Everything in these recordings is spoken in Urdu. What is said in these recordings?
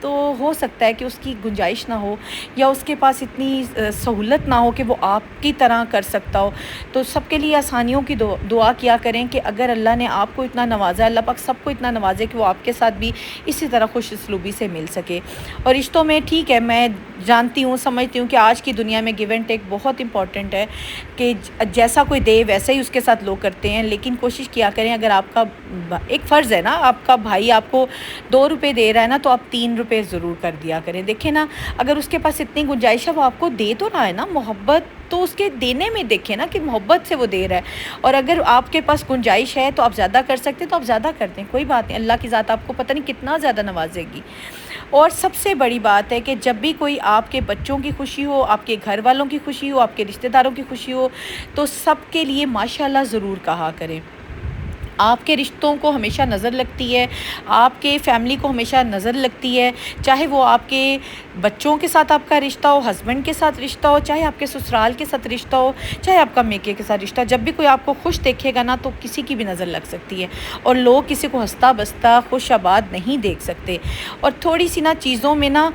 تو ہو سکتا ہے کہ اس کی گنجائش نہ ہو یا اس کے پاس اتنی سہولت نہ ہو کہ وہ آپ کی طرح کر سکتا ہو. تو سب کے لیے آسانیوں کی دعا کیا کریں کہ اگر اللہ نے آپ کو اتنا نوازا، اللہ پاک سب کو اتنا نوازے کہ وہ آپ کے ساتھ بھی اسی طرح خوش اسلوبی سے مل سکے. اور رشتوں میں ٹھیک ہے، میں جانتی ہوں، سمجھتی ہوں کہ آج کی دنیا میں گیو اینڈ ٹیک بہت امپورٹنٹ ہے کہ جیسا کوئی دے ویسا ہی اس کے ساتھ لوگ کرتے ہیں. لیکن کوشش کیا کریں، اگر آپ کا ایک فرض ہے نا، آپ کا بھائی آپ کو 2 روپے دے رہا ہے نا، تو آپ 3 روپے ضرور کر دیا کریں. دیکھیں نا، اگر اس کے پاس اتنی گنجائش ہے، وہ آپ کو دے تو رہا ہے نا، محبت تو اس کے دینے میں دیکھیں نا کہ محبت سے وہ دے رہا ہے. اور اگر آپ کے پاس گنجائش ہے تو آپ زیادہ کر سکتے تو آپ زیادہ کر دیں، کوئی بات نہیں، اللہ کی ذات آپ کو پتہ نہیں کتنا زیادہ نوازے گی. اور سب سے بڑی بات ہے کہ جب بھی کوئی آپ کے بچوں کی خوشی ہو، آپ کے گھر والوں کی خوشی ہو، آپ کے رشتہ داروں کی خوشی ہو، تو سب کے لیے ماشاءاللہ ضرور کہا کریں. آپ کے رشتوں کو ہمیشہ نظر لگتی ہے، آپ کے فیملی کو ہمیشہ نظر لگتی ہے، چاہے وہ آپ کے بچوں کے ساتھ آپ کا رشتہ ہو، ہسبینڈ کے ساتھ رشتہ ہو، چاہے آپ کے سسرال کے ساتھ رشتہ ہو، چاہے آپ کا میکے کے ساتھ رشتہ. جب بھی کوئی آپ کو خوش دیکھے گا نا، تو کسی کی بھی نظر لگ سکتی ہے. اور لوگ کسی کو ہنستا بستا خوش آباد نہیں دیکھ سکتے. اور تھوڑی سی نا چیزوں میں نا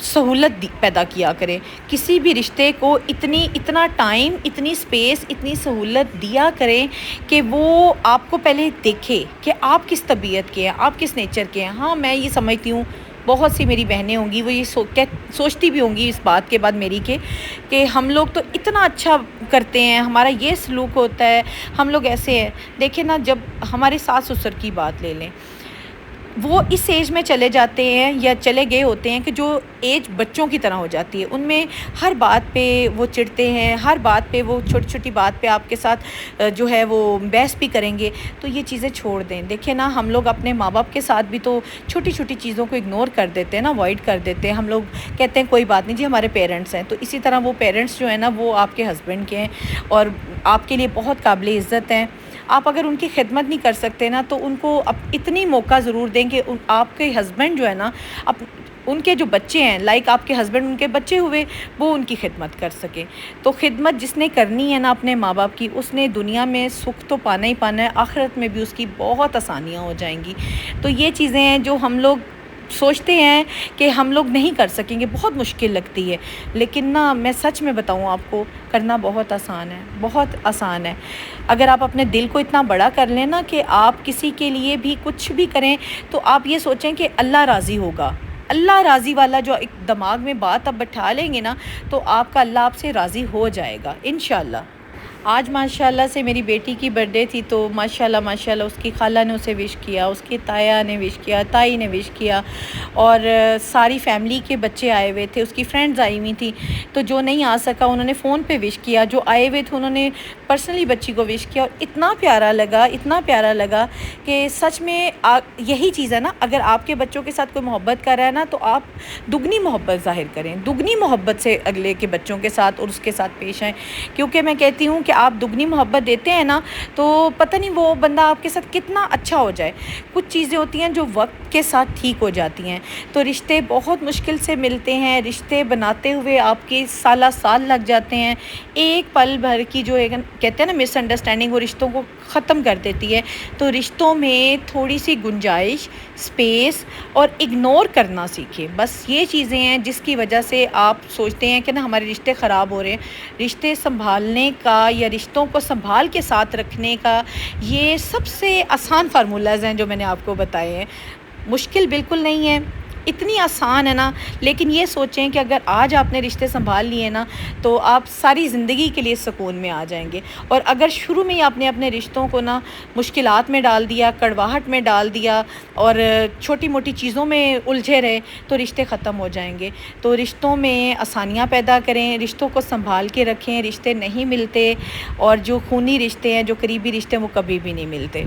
سہولت پیدا کیا کریں. کسی بھی رشتے کو اتنا ٹائم، اتنی سپیس، اتنی سہولت دیا کریں کہ وہ آپ کو پہلے دیکھے کہ آپ کس طبیعت کے ہیں، آپ کس نیچر کے ہیں. ہاں، میں یہ سمجھتی ہوں، بہت سی میری بہنیں ہوں گی، وہ یہ سوچتی بھی ہوں گی اس بات کے بعد میری کہ ہم لوگ تو اتنا اچھا کرتے ہیں، ہمارا یہ سلوک ہوتا ہے، ہم لوگ ایسے ہیں. دیکھیں نا، جب ہمارے ساس سسر کی بات لے لیں، وہ اس ایج میں چلے جاتے ہیں یا چلے گئے ہوتے ہیں کہ جو ایج بچوں کی طرح ہو جاتی ہے. ان میں ہر بات پہ وہ چڑھتے ہیں، ہر بات پہ وہ چھوٹی چھوٹی بات پہ آپ کے ساتھ جو ہے وہ بحث بھی کریں گے. تو یہ چیزیں چھوڑ دیں. دیکھیں نا، ہم لوگ اپنے ماں باپ کے ساتھ بھی تو چھوٹی چھوٹی چیزوں کو اگنور کر دیتے ہیں نا، اوائڈ کر دیتے ہیں. ہم لوگ کہتے ہیں کوئی بات نہیں جی، ہمارے پیرنٹس ہیں. تو اسی طرح وہ پیرنٹس جو ہیں نا، وہ آپ کے ہسبینڈ کے ہیں اور آپ کے لیے بہت قابل عزت ہیں. آپ اگر ان کی خدمت نہیں کر سکتے نا، تو ان کو اتنی موقع ضرور دیں کہ آپ کے ہسبینڈ جو ہے نا، ان کے جو بچے ہیں، لائک آپ کے ہسبینڈ ان کے بچے ہوئے، وہ ان کی خدمت کر سکیں. تو خدمت جس نے کرنی ہے نا اپنے ماں باپ کی، اس نے دنیا میں سکھ تو پانا ہی پانا ہے، آخرت میں بھی اس کی بہت آسانیاں ہو جائیں گی. تو یہ چیزیں ہیں جو ہم لوگ سوچتے ہیں کہ ہم لوگ نہیں کر سکیں گے، بہت مشکل لگتی ہے. لیکن نا، میں سچ میں بتاؤں آپ کو، کرنا بہت آسان ہے، بہت آسان ہے. اگر آپ اپنے دل کو اتنا بڑا کر لیں نا کہ آپ کسی کے لیے بھی کچھ بھی کریں، تو آپ یہ سوچیں کہ اللہ راضی ہوگا. اللہ راضی والا جو ایک دماغ میں بات آپ بٹھا لیں گے نا، تو آپ کا اللہ آپ سے راضی ہو جائے گا انشاءاللہ. آج ماشاءاللہ سے میری بیٹی کی برتھ ڈے تھی، تو ماشاءاللہ اس کی خالہ نے اسے وش کیا، اس کی تایا نے وش کیا، تائی نے وش کیا، اور ساری فیملی کے بچے آئے ہوئے تھے، اس کی فرینڈز آئی ہوئی تھیں. تو جو نہیں آ سکا انہوں نے فون پہ وش کیا، جو آئے ہوئے تھے انہوں نے پرسنلی بچی کو وش کیا. اور اتنا پیارا لگا کہ سچ میں یہی چیز ہے نا، اگر آپ کے بچوں کے ساتھ کوئی محبت کر رہا ہے نا، تو آپ دگنی محبت ظاہر کریں، دگنی محبت سے اگلے کے بچوں کے ساتھ اور اس کے ساتھ پیش آئیں. کیونکہ میں کہتی ہوں کہ آپ دگنی محبت دیتے ہیں نا، تو پتہ نہیں وہ بندہ آپ کے ساتھ کتنا اچھا ہو جائے. کچھ چیزیں ہوتی ہیں جو وقت کے ساتھ ٹھیک ہو جاتی ہیں. تو رشتے بہت مشکل سے ملتے ہیں، رشتے بناتے ہوئے آپ کے سال لگ جاتے ہیں. ایک پل بھر کی جو کہتے ہیں نا مس انڈرسٹینڈنگ، وہ رشتوں کو ختم کر دیتی ہے. تو رشتوں میں تھوڑی سی گنجائش، سپیس اور اگنور کرنا سیکھیں. بس یہ چیزیں ہیں جس کی وجہ سے آپ سوچتے ہیں کہ نا ہمارے رشتے خراب ہو رہے ہیں. رشتے سنبھالنے کا یا رشتوں کو سنبھال کے ساتھ رکھنے کا یہ سب سے آسان فارمولاز ہیں جو میں نے آپ کو بتائے ہیں. مشکل بالکل نہیں ہے، اتنی آسان ہے نا. لیکن یہ سوچیں کہ اگر آج آپ نے رشتے سنبھال لیے نا، تو آپ ساری زندگی کے لیے سکون میں آ جائیں گے. اور اگر شروع میں ہی آپ نے اپنے رشتوں کو نا مشکلات میں ڈال دیا، کڑواہٹ میں ڈال دیا اور چھوٹی موٹی چیزوں میں الجھے رہے، تو رشتے ختم ہو جائیں گے. تو رشتوں میں آسانیاں پیدا کریں، رشتوں کو سنبھال کے رکھیں. رشتے نہیں ملتے، اور جو خونی رشتے ہیں، جو قریبی رشتے ہیں، وہ کبھی بھی نہیں ملتے.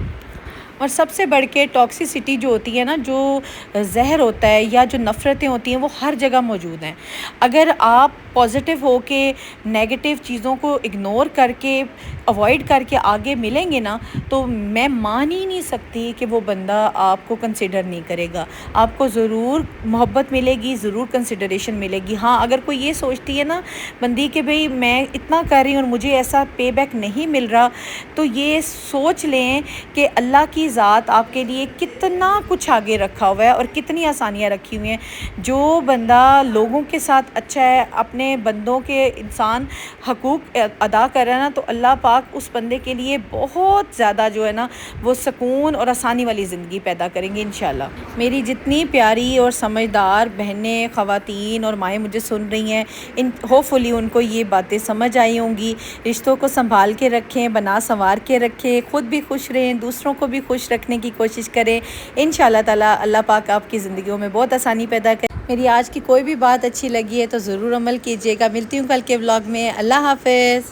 اور سب سے بڑھ کے ٹاکسیسٹی جو ہوتی ہے نا، جو زہر ہوتا ہے یا جو نفرتیں ہوتی ہیں، وہ ہر جگہ موجود ہیں. اگر آپ پازیٹیو ہو کے نیگیٹو چیزوں کو اگنور کر کے اوائڈ کر کے آگے ملیں گے نا تو میں مان ہی نہیں سکتی کہ وہ بندہ آپ کو کنسیڈر نہیں کرے گا. آپ کو ضرور محبت ملے گی, ضرور کنسیڈریشن ملے گی. ہاں اگر کوئی یہ سوچتی ہے نا بندی کہ بھئی میں اتنا کر رہی ہوں اور مجھے ایسا پے بیک نہیں مل رہا, تو یہ سوچ لیں کہ اللہ کی ذات آپ کے لیے کتنا کچھ آگے رکھا ہوا ہے اور کتنی آسانیاں رکھی ہوئی ہیں. جو بندہ لوگوں کے ساتھ اچھا ہے, اپنے بندوں کے انسان حقوق ادا کر رہا ہے نا, تو اللہ پاک اس بندے کے لیے بہت زیادہ جو ہے نا وہ سکون اور آسانی والی زندگی پیدا کریں گے انشاءاللہ. میری جتنی پیاری اور سمجھدار بہنیں, خواتین اور مائیں مجھے سن رہی ہیں, ہوپ فلی ان کو یہ باتیں سمجھ آئی ہوں گی. رشتوں کو سنبھال کے رکھیں, بنا سنوار کے رکھیں, خود بھی خوش رہیں, دوسروں کو بھی خوش رکھنے کی کوشش کریں. انشاءاللہ تعالی اللہ پاک آپ کی زندگیوں میں بہت آسانی پیدا کرے. میری آج کی کوئی بھی بات اچھی لگی ہے تو ضرور عمل کیجیے گا. ملتی ہوں کل کے ولاگ میں. اللہ حافظ.